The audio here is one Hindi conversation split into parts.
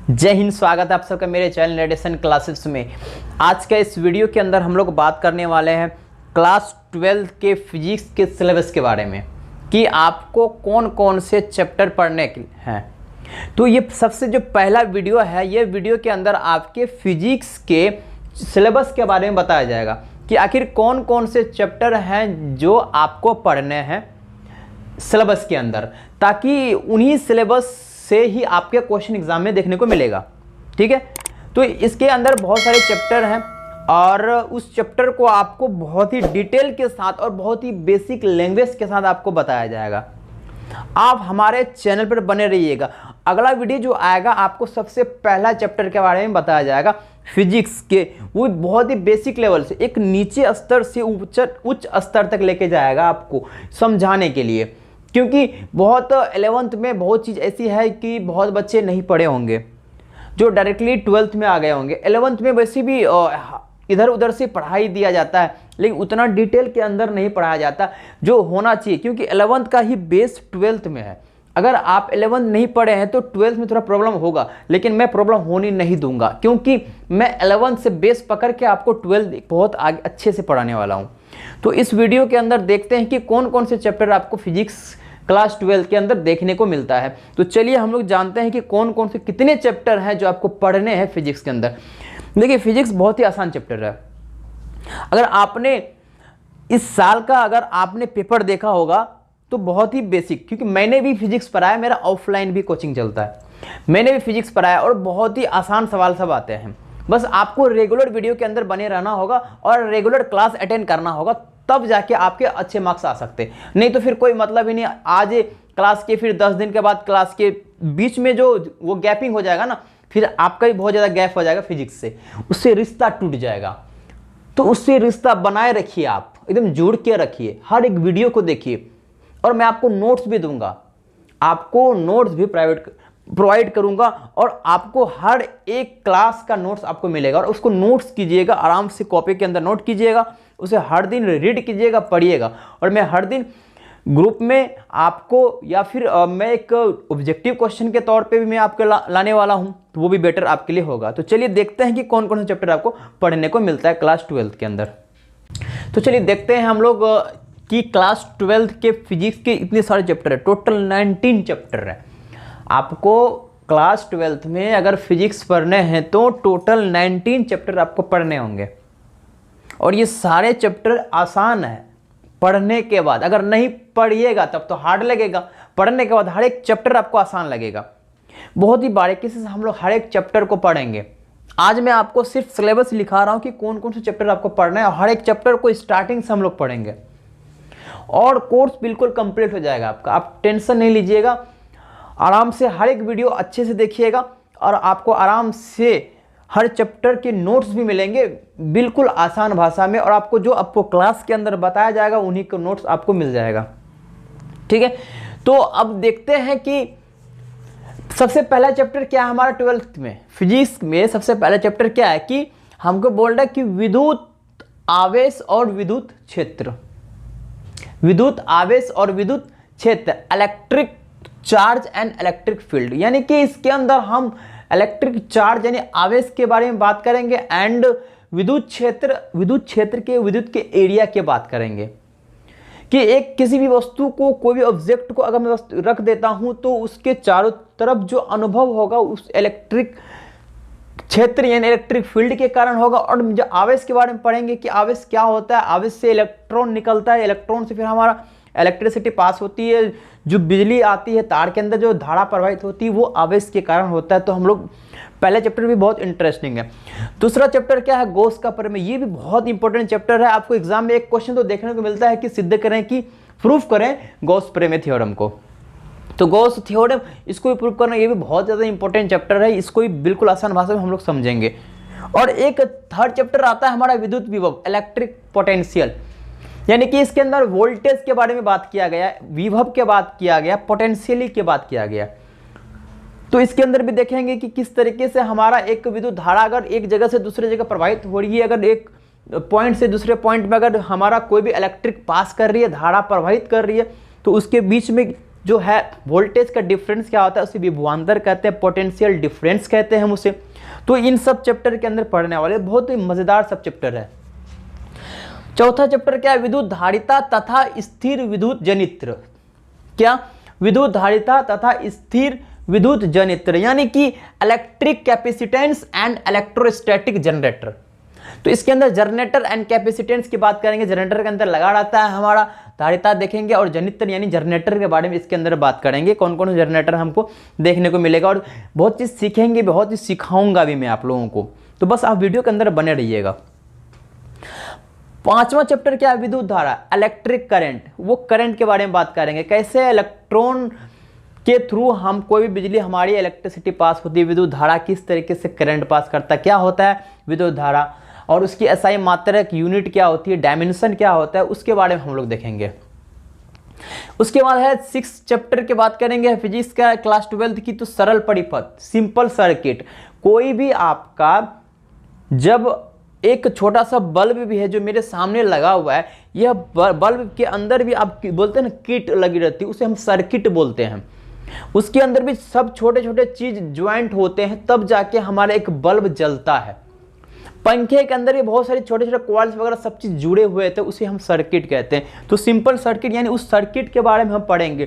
जय हिंद। स्वागत है आप सबका मेरे चैनल रेडिएशन क्लासेस में। आज का इस वीडियो के अंदर हम लोग बात करने वाले हैं क्लास 12 के फिजिक्स के सिलेबस के बारे में कि आपको कौन कौन से चैप्टर पढ़ने के हैं। तो ये सबसे जो पहला वीडियो है, ये वीडियो के अंदर आपके फिजिक्स के सिलेबस के बारे में बताया जाएगा कि आखिर कौन कौन से चैप्टर हैं जो आपको पढ़ने हैं सिलेबस के अंदर, ताकि उन्हीं सिलेबस से ही आपके क्वेश्चन एग्जाम में देखने को मिलेगा। ठीक है, तो इसके अंदर बहुत सारे चैप्टर हैं और उस चैप्टर को आपको बहुत ही डिटेल के साथ और बहुत ही बेसिक लैंग्वेज के साथ आपको बताया जाएगा। आप हमारे चैनल पर बने रहिएगा। अगला वीडियो जो आएगा आपको सबसे पहला चैप्टर के बारे में बताया जाएगा फिजिक्स के, वो बहुत ही बेसिक लेवल से एक नीचे स्तर से उच्च स्तर तक लेके जाएगा आपको समझाने के लिए, क्योंकि बहुत 11th में बहुत चीज़ ऐसी है कि बहुत बच्चे नहीं पढ़े होंगे जो डायरेक्टली 12th में आ गए होंगे। 11th में वैसे भी इधर उधर से पढ़ाई दिया जाता है, लेकिन उतना डिटेल के अंदर नहीं पढ़ाया जाता जो होना चाहिए, क्योंकि 11th का ही बेस 12th में है। अगर आप 11th नहीं पढ़े हैं तो 12th में थोड़ा प्रॉब्लम होगा, लेकिन मैं प्रॉब्लम होने नहीं दूंगा, क्योंकि मैं 11th से बेस पकड़ के आपको 12th बहुत आगे अच्छे से पढ़ाने वाला हूँ। तो इस वीडियो के अंदर देखते हैं कि कौन कौन से चैप्टर आपको फिजिक्स क्लास 12 के अंदर देखने को मिलता है। तो चलिए हम लोग जानते हैं कि कौन कौन से कितने चैप्टर हैं जो आपको पढ़ने हैं फिजिक्स के अंदर। देखिए, फिजिक्स बहुत ही आसान चैप्टर है। अगर आपने इस साल का अगर आपने पेपर देखा होगा तो बहुत ही बेसिक, क्योंकि मैंने भी फिजिक्स पढ़ाया, मेरा ऑफलाइन भी कोचिंग चलता है, मैंने भी फिजिक्स पढ़ाया और बहुत ही आसान सवाल सब आते हैं। बस आपको रेगुलर वीडियो के अंदर बने रहना होगा और रेगुलर क्लास अटेंड करना होगा, तब जाके आपके अच्छे मार्क्स आ सकते, नहीं तो फिर कोई मतलब ही नहीं। आज क्लास के फिर 10 दिन के बाद क्लास के बीच में जो वो गैपिंग हो जाएगा ना, फिर आपका भी बहुत ज़्यादा गैप हो जाएगा फिजिक्स से, उससे रिश्ता टूट जाएगा। तो उससे रिश्ता बनाए रखिए, आप एकदम जुड़ के रखिए, हर एक वीडियो को देखिए। और मैं आपको नोट्स भी दूंगा, आपको नोट्स भी प्रोवाइड करूंगा और आपको हर एक क्लास का नोट्स आपको मिलेगा और उसको नोट्स कीजिएगा, आराम से कॉपी के अंदर नोट कीजिएगा, उसे हर दिन रीड कीजिएगा, पढ़िएगा। और मैं हर दिन ग्रुप में आपको या फिर मैं एक ऑब्जेक्टिव क्वेश्चन के तौर पे भी मैं आपको लाने वाला हूं, तो वो भी बेटर आपके लिए होगा। तो चलिए देखते हैं कि कौन कौन से चैप्टर आपको पढ़ने को मिलता है क्लास 12 के अंदर। तो चलिए देखते हैं हम लोग कि क्लास 12 के फिजिक्स के इतने सारे चैप्टर है, टोटल 19 चैप्टर है। आपको क्लास 12 में अगर फिजिक्स पढ़ने हैं तो टोटल 19 चैप्टर आपको पढ़ने होंगे और ये सारे चैप्टर आसान है पढ़ने के बाद। अगर नहीं पढ़िएगा तब तो हार्ड लगेगा, पढ़ने के बाद हर एक चैप्टर आपको आसान लगेगा। बहुत ही बारीकी से हम लोग हर एक चैप्टर को पढ़ेंगे। आज मैं आपको सिर्फ सिलेबस लिखा रहा हूँ कि कौन कौन से चैप्टर आपको पढ़ना है और हर एक चैप्टर को स्टार्टिंग से हम लोग पढ़ेंगे और कोर्स बिल्कुल कंप्लीट हो जाएगा आपका। आप टेंशन नहीं लीजिएगा, आराम से हर एक वीडियो अच्छे से देखिएगा और आपको आराम से हर चैप्टर के नोट्स भी मिलेंगे बिल्कुल आसान भाषा में, और आपको जो आपको क्लास के अंदर बताया जाएगा उन्हीं के नोट्स आपको मिल जाएगा। ठीक है, तो अब देखते हैं कि सबसे पहला चैप्टर क्या है हमारा 12th में फिजिक्स में। सबसे पहला चैप्टर क्या है कि हमको बोल रहा है कि विद्युत आवेश और विद्युत क्षेत्र, विद्युत आवेश और विद्युत क्षेत्र, electric charge and electric field. यानी कि इसके अंदर हम इलेक्ट्रिक चार्ज यानी आवेश के बारे में बात करेंगे एंड विद्युत क्षेत्र के विद्युत के एरिया की बात करेंगे कि एक किसी भी वस्तु को, कोई भी ऑब्जेक्ट को अगर मैं रख देता हूं तो उसके चारों तरफ जो अनुभव होगा उस इलेक्ट्रिक क्षेत्र यानी इलेक्ट्रिक फील्ड के कारण होगा। और जो आवेश के बारे में पढ़ेंगे कि आवेश क्या होता है, आवेश से इलेक्ट्रॉन निकलता है, इलेक्ट्रॉन से फिर हमारा इलेक्ट्रिसिटी पास होती है, जो बिजली आती है तार के अंदर, जो धारा प्रवाहित होती है वो आवेश के कारण होता है। तो हम लोग पहला चैप्टर भी बहुत इंटरेस्टिंग है। दूसरा चैप्टर क्या है, गॉस का प्रमेय। ये भी बहुत इंपॉर्टेंट चैप्टर है। आपको एग्जाम में एक क्वेश्चन तो देखने को मिलता है कि सिद्ध करें कि प्रूफ करें गॉस प्रमेय थ्योरम को। तो गॉस थ्योरम, इसको भी प्रूव करना, ये भी बहुत ज़्यादा इंपॉर्टेंट चैप्टर है। इसको भी बिल्कुल आसान भाषा में हम लोग समझेंगे। और एक थर्ड चैप्टर आता है हमारा विद्युत विभव, इलेक्ट्रिक पोटेंशियल, यानी कि इसके अंदर वोल्टेज के बारे में बात किया गया, विभव के बात किया गया, पोटेंशियली की बात किया गया। तो इसके अंदर भी देखेंगे कि किस तरीके से हमारा एक विद्युत धारा अगर एक जगह से दूसरे जगह प्रवाहित हो रही है, अगर एक पॉइंट से दूसरे पॉइंट में अगर हमारा कोई भी इलेक्ट्रिक पास कर रही है, धारा प्रवाहित कर रही है, तो उसके बीच में जो है वोल्टेज का डिफरेंस क्या होता है उसे विभवांतर कहते हैं, पोटेंशियल डिफरेंस कहते हैं हम उसे। तो इन सब चैप्टर के अंदर पढ़ने वाले बहुत ही मजेदार सब चैप्टर है। चौथा चैप्टर क्या है, विद्युत धारिता तथा स्थिर विद्युत जनित्र। क्या, विद्युत धारिता तथा स्थिर विद्युत जनित्र, यानी कि electric capacitance and electrostatic generator. तो इसके अंदर जनरेटर एंड कैपेसिटेंस की बात करेंगे, जनरेटर के अंदर लगा रहता है हमारा, धारिता देखेंगे, और जनित्र यानी जनरेटर के बारे में इसके अंदर बात करेंगे, कौन कौन से जनरेटर हमको देखने को मिलेगा, और बहुत चीज़ सीखेंगे, बहुत चीज़ सिखाऊंगा भी मैं आप लोगों को। तो बस आप वीडियो के अंदर बने रहिएगा। पांचवा चैप्टर क्या है, विद्युत धारा, इलेक्ट्रिक करंट। वो करंट के बारे में बात करेंगे, कैसे इलेक्ट्रॉन के थ्रू हम कोई भी बिजली, हमारी इलेक्ट्रिसिटी पास होती है, विद्युत धारा किस तरीके से करंट पास करता है, क्या होता है विद्युत धारा, और उसकी एसआई मात्रक यूनिट क्या होती है, डायमेंशन क्या होता है, उसके बारे में हम लोग देखेंगे। उसके बाद है 6 चैप्टर की बात करेंगे फिजिक्स का, क्लास 12 की। तो सरल परिपथ, सिंपल सर्किट। कोई भी आपका जब एक छोटा सा बल्ब भी है जो मेरे सामने लगा हुआ है, यह बल्ब के अंदर भी आप बोलते हैं ना किट लगी रहती है, उसे हम सर्किट बोलते हैं। उसके अंदर भी सब छोटे छोटे चीज ज्वाइंट होते हैं, तब जाके हमारा एक बल्ब जलता है। पंखे के अंदर भी बहुत सारे छोटे छोटे कॉइल्स वगैरह सब चीज जुड़े हुए थे, उसे हम सर्किट कहते हैं। तो सिंपल सर्किट यानी उस सर्किट के बारे में हम पढ़ेंगे।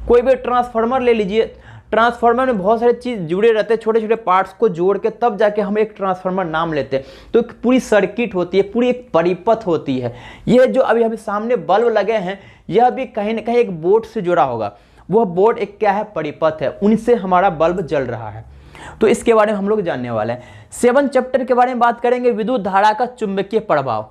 कोई भी ट्रांसफार्मर ले लीजिए, ट्रांसफार्मर में बहुत सारे चीज जुड़े रहते हैं, छोटे छोटे पार्ट्स को जोड़ के तब जाके हम एक ट्रांसफार्मर नाम लेते हैं। तो एक पूरी सर्किट होती है, पूरी एक परिपथ होती है। यह जो अभी हमें सामने बल्ब लगे हैं, यह भी कहीं ना कहीं एक बोर्ड से जुड़ा होगा। वह बोर्ड एक क्या है, परिपथ है, उनसे हमारा बल्ब जल रहा है। तो इसके बारे में हम लोग जानने वाले हैं। 7 चैप्टर के बारे में बात करेंगे, विद्युत धारा का चुंबकीय प्रभाव।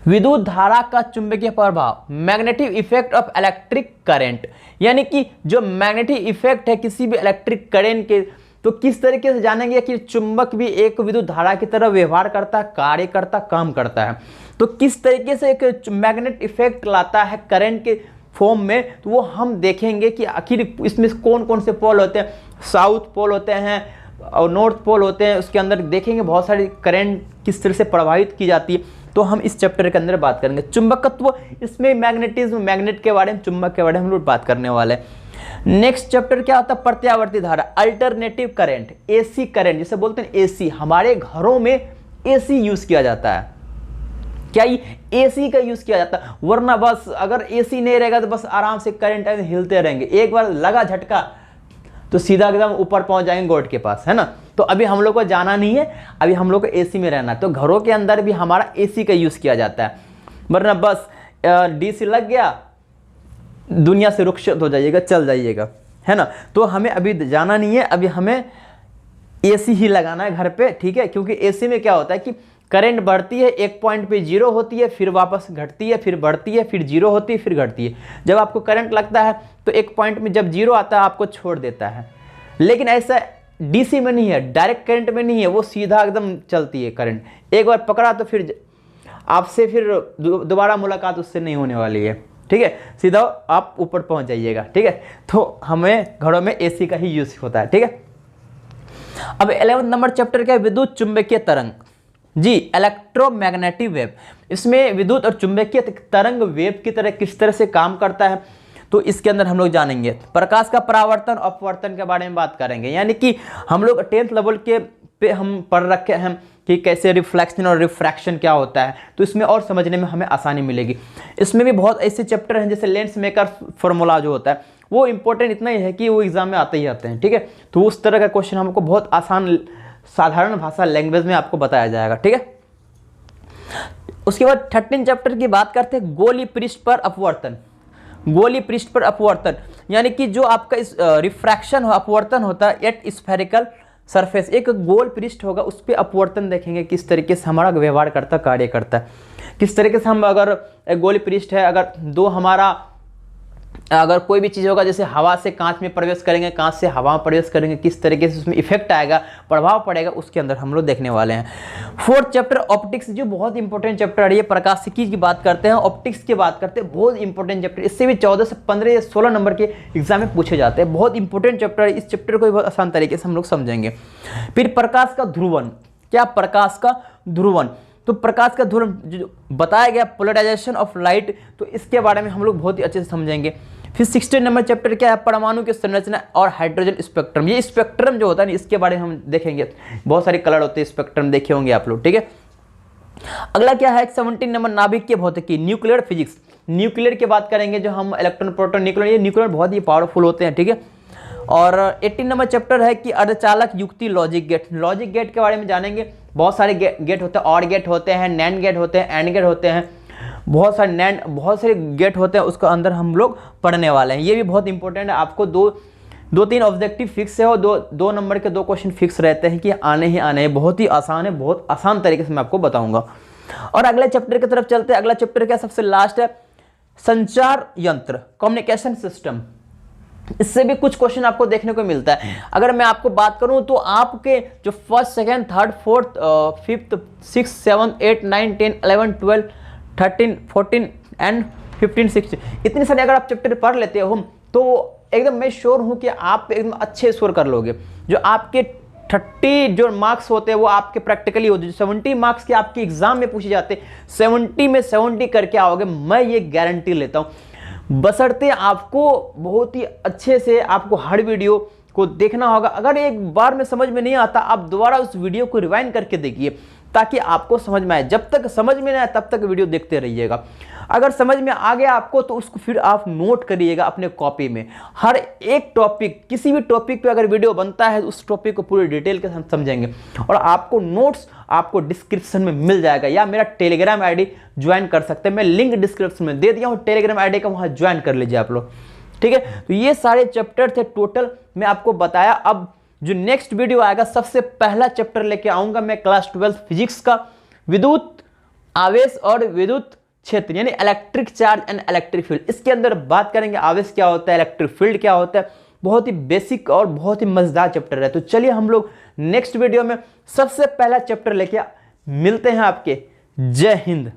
विद्युत धारा का चुंबकीय प्रभाव, magnetic effect of electric current, यानी कि जो मैग्नेटिक इफेक्ट है किसी भी इलेक्ट्रिक करंट के, तो किस तरीके से जानेंगे कि चुंबक भी एक विद्युत धारा की तरह व्यवहार करता है, कार्य करता, काम करता है। तो किस तरीके से एक मैग्नेट इफेक्ट लाता है करंट के फॉर्म में, तो वो हम देखेंगे कि आखिर इसमें कौन कौन से पोल होते हैं। साउथ पोल होते हैं और नॉर्थ पोल होते हैं, उसके अंदर देखेंगे बहुत सारी करंट किस तरह से प्रभावित की जाती है। तो हम इस चैप्टर के अंदर बात करेंगे। चुंबकत्व, इसमें मैग्नेटिज्म, मैग्नेट के बारे में, चुंबक के बारे में हम लोग बात करने वाले हैं। नेक्स्ट चैप्टर क्या होता है, प्रत्यावर्ती धारा, अल्टरनेटिव करंट, एसी करंट जिसे बोलते हैं एसी। हमारे घरों में एसी यूज किया जाता है। क्या ये एसी का यूज किया जाता है, वरना बस अगर एसी नहीं रहेगा तो बस आराम से करंट हिलते रहेंगे, एक बार लगा झटका तो सीधा एकदम ऊपर पहुंच जाएंगे गोड के पास, है ना। तो अभी हम लोग को जाना नहीं है, अभी हम लोग को एसी में रहना। तो घरों के अंदर भी हमारा एसी का यूज किया जाता है, वरना बस डीसी लग गया, दुनिया से रुखसत हो जाइएगा, चल जाइएगा, है ना। तो हमें अभी जाना नहीं है, अभी हमें एसी ही लगाना है घर पे, ठीक है। क्योंकि एसी में क्या होता है कि करंट बढ़ती है, एक पॉइंट पे जीरो होती है, फिर वापस घटती है, फिर बढ़ती है, फिर जीरो होती है, फिर घटती है। जब आपको करंट लगता है तो एक पॉइंट में जब जीरो आता है आपको छोड़ देता है। लेकिन ऐसा डीसी में नहीं है, डायरेक्ट करंट में नहीं है, वो सीधा एकदम चलती है करंट। एक बार पकड़ा तो फिर आपसे फिर दोबारा मुलाकात उससे नहीं होने वाली है, ठीक है। सीधा आप ऊपर पहुंच जाइएगा, ठीक है। तो हमें घरों में एसी का ही यूज होता है, ठीक है। अब 11 नंबर चैप्टर क्या है, विद्युत चुंबकीय तरंग जी, इलेक्ट्रोमैग्नेटिक वेव। इसमें विद्युत और चुंबकीय तरंग वेव की तरह किस तरह से काम करता है, तो इसके अंदर हम लोग जानेंगे। प्रकाश का परावर्तन अपवर्तन के बारे में बात करेंगे, यानी कि हम लोग 10th लेवल के पे हम पढ़ रखे हैं कि कैसे रिफ्लेक्शन और रिफ्रैक्शन क्या होता है। तो इसमें और समझने में हमें आसानी मिलेगी। इसमें भी बहुत ऐसे चैप्टर हैं, जैसे लेंस मेकर फॉर्मूला जो होता है, वो इंपॉर्टेंट इतना ही है कि वो एग्जाम में आते ही आते हैं, ठीक है। तो उस तरह का क्वेश्चन हमको बहुत आसान साधारण भाषा लैंग्वेज में आपको बताया जाएगा, ठीक है। उसके बाद 13 चैप्टर की बात करते हैं, गोली पृष्ठ पर अपवर्तन। गोली पृष्ठ पर अपवर्तन यानी कि जो आपका इस रिफ्रैक्शन अपवर्तन होता है एट स्फेरिकल सरफेस, एक गोल पृष्ठ होगा, उस पर अपवर्तन देखेंगे किस तरीके से हमारा व्यवहार करता, कार्य करता है। किस तरीके से हम, अगर एक गोली पृष्ठ है, अगर दो हमारा अगर कोई भी चीज़ होगा, जैसे हवा से कांच में प्रवेश करेंगे, कांच से हवा में प्रवेश करेंगे, किस तरीके से उसमें इफेक्ट आएगा, प्रभाव पड़ेगा, उसके अंदर हम लोग देखने वाले हैं। 4th चैप्टर ऑप्टिक्स, जो बहुत इंपॉर्टेंट चैप्टर है, ये प्रकाशिकी की बात करते हैं, ऑप्टिक्स की बात करते हैं, बहुत इंपॉर्टेंट चैप्टर। इससे भी 14 से 15 या 16 नंबर के एग्जाम में पूछे जाते हैं, बहुत इंपॉर्टेंट चैप्टर है। इस चैप्टर को बहुत आसान तरीके से हम लोग समझेंगे। फिर प्रकाश का ध्रुवन, क्या प्रकाश का ध्रुवन, तो प्रकाश का ध्रुवन जो बताया गया, पोलराइजेशन ऑफ लाइट, तो इसके बारे में हम लोग बहुत ही अच्छे से समझेंगे। फिर 16 नंबर चैप्टर क्या है, परमाणु की संरचना और हाइड्रोजन स्पेक्ट्रम। ये स्पेक्ट्रम जो होता है ना, इसके बारे में हम देखेंगे। बहुत सारे कलर होते हैं स्पेक्ट्रम, देखे होंगे आप लोग, ठीक है। अगला क्या है 17 नंबर नाभिक की भौतिकी, न्यूक्लियर फिजिक्स। न्यूक्लियर की बात करेंगे, जो हम इलेक्ट्रॉन प्रोटॉन न्यूक्लियर, ये न्यूक्लियर बहुत ही पावरफुल होते हैं, ठीक है। और 18 नंबर चैप्टर है कि अर्धचालक युक्ति, लॉजिक गेट। लॉजिक गेट के बारे में जानेंगे। बहुत सारे गेट होते हैं, और गेट होते हैं, नैंड गेट होते हैं, एंड गेट होते हैं, बहुत सारे गेट होते हैं, उसको अंदर हम लोग पढ़ने वाले हैं। ये भी बहुत इंपॉर्टेंट है। आपको दो तीन ऑब्जेक्टिव फिक्स है और दो नंबर के 2 क्वेश्चन फिक्स रहते हैं कि आने ही आने हैं। बहुत ही आसान है, बहुत आसान तरीके से मैं आपको बताऊंगा। और अगले चैप्टर की तरफ चलते हैं। अगला चैप्टर क्या सबसे लास्ट है, संचार यंत्र, कम्युनिकेशन सिस्टम। इससे भी कुछ क्वेश्चन आपको देखने को मिलता है। अगर मैं आपको बात करूं तो आपके जो first, second, third, fourth, fifth, 6, 7, 8, 9, 10, 11, 12, 13, 14 and 15, 16, इतने सारे अगर आप चैप्टर पढ़ लेते हो तो एकदम मैं श्योर हूं कि आप एकदम अच्छे स्कोर कर लोगे। जो आपके 30 जो मार्क्स होते हैं वो आपके प्रैक्टिकली होते हैं। 70 मार्क्स के आपके एग्जाम में पूछे जाते हैं, 70 में 70 करके आओगे, मैं ये गारंटी लेता हूं। बशर्ते आपको बहुत ही अच्छे से आपको हर वीडियो को देखना होगा। अगर एक बार में समझ में नहीं आता, आप दोबारा उस वीडियो को रिवाइंड करके देखिए ताकि आपको समझ में आए। जब तक समझ में नहीं आए तब तक वीडियो देखते रहिएगा। अगर समझ में आ गया आपको तो उसको फिर आप नोट करिएगा अपने कॉपी में। हर एक टॉपिक, किसी भी टॉपिक पे अगर वीडियो बनता है उस टॉपिक को पूरी डिटेल के साथ समझेंगे। और आपको नोट्स आपको डिस्क्रिप्शन में मिल जाएगा, या मेरा टेलीग्राम आईडी ज्वाइन कर सकते हैं। मैं लिंक डिस्क्रिप्शन में दे दिया हूँ टेलीग्राम आईडी का, वहाँ ज्वाइन कर लीजिए आप लोग, ठीक है। तो ये सारे चैप्टर थे टोटल मैं आपको बताया। अब जो नेक्स्ट वीडियो आएगा, सबसे पहला चैप्टर लेके आऊंगा मैं क्लास 12 फिजिक्स का, विद्युत आवेश और विद्युत क्षेत्र, यानी electric charge and electric field. इसके अंदर बात करेंगे आवेश क्या होता है, इलेक्ट्रिक फील्ड क्या होता है। बहुत ही बेसिक और बहुत ही मजेदार चैप्टर है। तो चलिए हम लोग नेक्स्ट वीडियो में सबसे पहला चैप्टर लेके मिलते हैं आपके। जय हिंद।